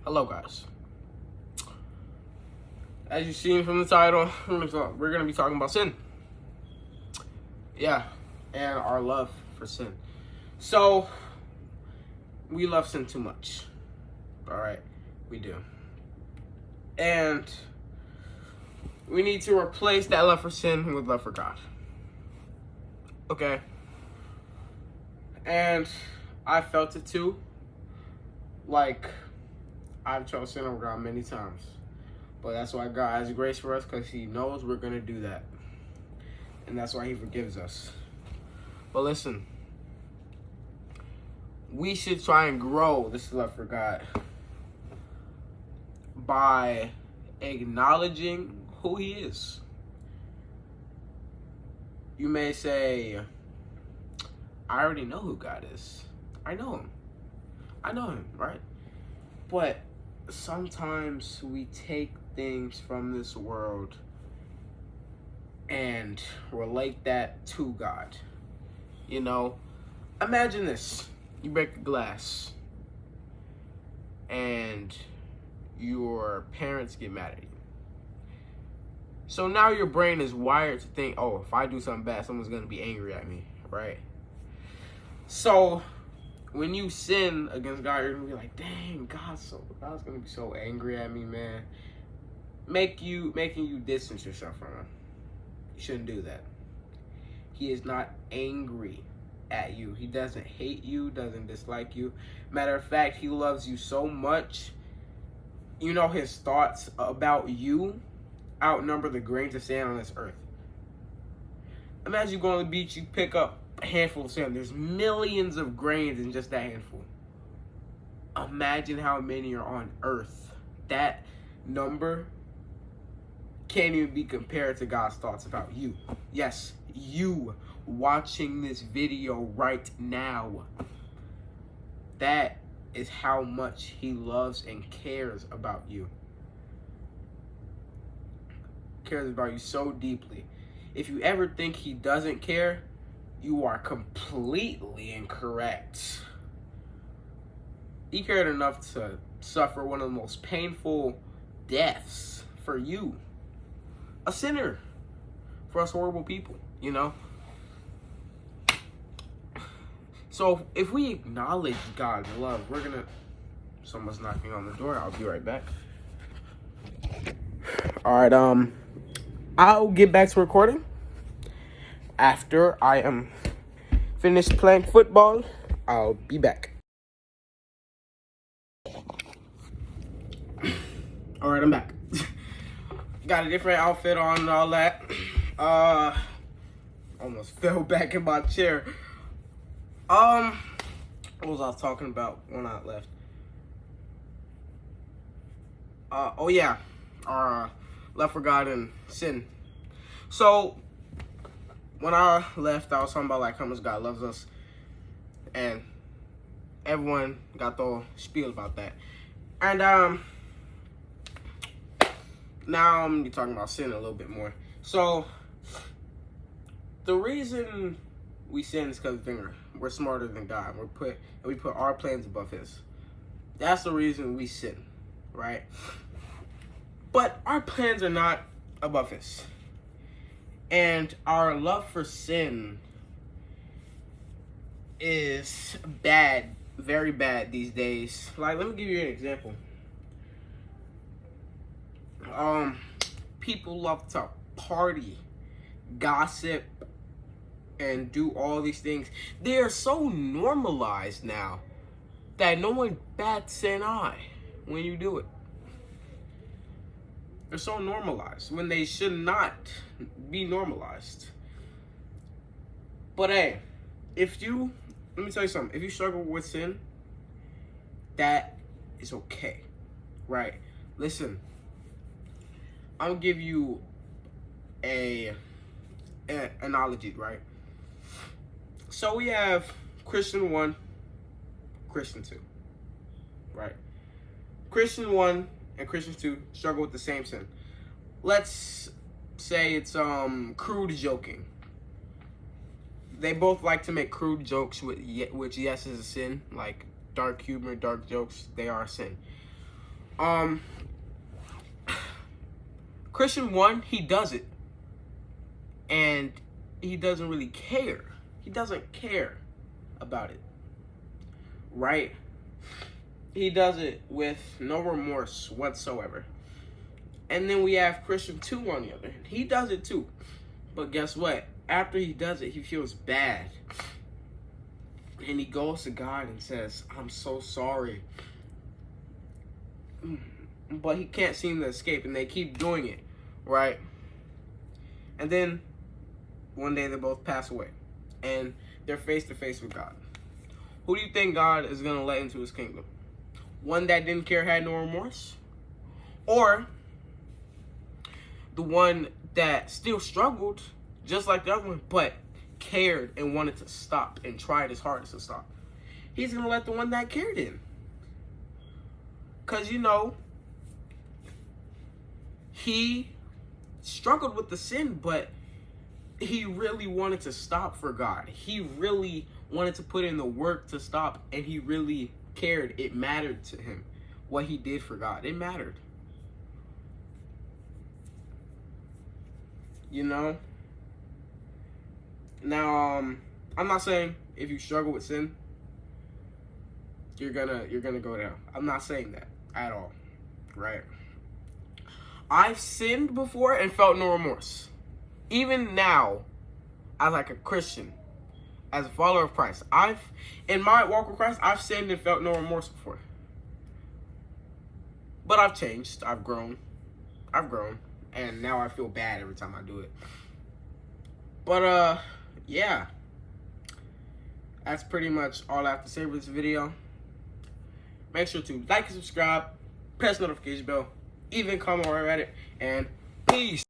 Hello, guys. As you've seen from the title, we're going to be talking about sin. Yeah, and our love for sin. So, we love sin too much. All right, we do. And we need to replace that love for sin with love for God. Okay? And I felt it too. Like, I've chosen sin over God many times. But that's why God has grace for us, because He knows we're going to do that. And that's why He forgives us. But listen, we should try and grow this love for God by acknowledging who He is. You may say, I already know who God is. I know Him, right? But sometimes we take things from this world and relate that to God. You know, imagine this. You break a glass and your parents get mad at you. So now your brain is wired to think, oh, if I do something bad, someone's going to be angry at me, right? So when you sin against God, you're going to be like, dang, God's going to be so angry at me, man. Making you distance yourself from Him. You shouldn't do that. He is not angry at you. He doesn't hate you, doesn't dislike you. Matter of fact, He loves you so much. You know, His thoughts about you outnumber the grains of sand on this earth. Imagine you go on the beach, you pick up a handful of sand. There's millions of grains in just that handful. Imagine how many are on earth. That number can't even be compared to God's thoughts about you. Yes, you watching this video right now. That is how much He loves and cares about you. Cares about you so deeply. If you ever think He doesn't care, you are completely incorrect. He cared enough to suffer one of the most painful deaths for you. A sinner. For us horrible people, you know? So if we acknowledge God's love, we're gonna... Someone's knocking on the door. I'll be right back. Alright, I'll get back to recording after I am finished playing football. I'll be back. Alright, I'm back. Got a different outfit on and all that. Almost fell back in my chair. What was I talking about when I left? Oh yeah. Love for God and sin. So, when I left, I was talking about like how much God loves us. And everyone got the spiel about that. And, now I'm going to be talking about sin a little bit more. So, the reason we sin is because we're smarter than God. We put our plans above His. That's the reason we sin, right? But our plans are not above His. And our love for sin is bad, very bad these days. Like, let me give you an example. People love to party, gossip, and do all these things. They are so normalized now that no one bats an eye when you do it. They're so normalized when they should not be normalized. But hey, let me tell you something. If you struggle with sin, that is okay, right? Listen, I'll give you an analogy, right? So we have Christian 1, Christian 2, right? Christian 1 and Christian 2 struggle with the same sin. Let's say it's crude joking. They both like to make crude jokes, which yes is a sin. Like dark humor, dark jokes, they are a sin. Christian 1, he does it. And he doesn't really care. He doesn't care about it. Right? He does it with no remorse whatsoever. And then we have Christian 2 on the other hand. He does it too. But guess what? After he does it, he feels bad. And he goes to God and says, I'm so sorry. But he can't seem to escape, and they keep doing it, right? And then one day they both pass away, and they're face to face with God. Who do you think God is going to let into his kingdom? One that didn't care, had no remorse? Or the one that still struggled, just like the other one, but cared and wanted to stop and tried his hardest to stop? He's going to let the one that cared in. Because, you know, he struggled with the sin, but he really wanted to stop for God. He really wanted to put in the work to stop, and he really cared. It mattered to him what he did for God. It mattered. You know? Now, I'm not saying if you struggle with sin, you're gonna go down. I'm not saying that at all, right? I've sinned before and felt no remorse. Even now, as like a Christian, as a follower of Christ, in my walk with Christ, I've sinned and felt no remorse before. But I've changed. I've grown. And now I feel bad every time I do it. But, yeah. That's pretty much all I have to say for this video. Make sure to like and subscribe, press the notification bell, even comment where you're at it, and peace.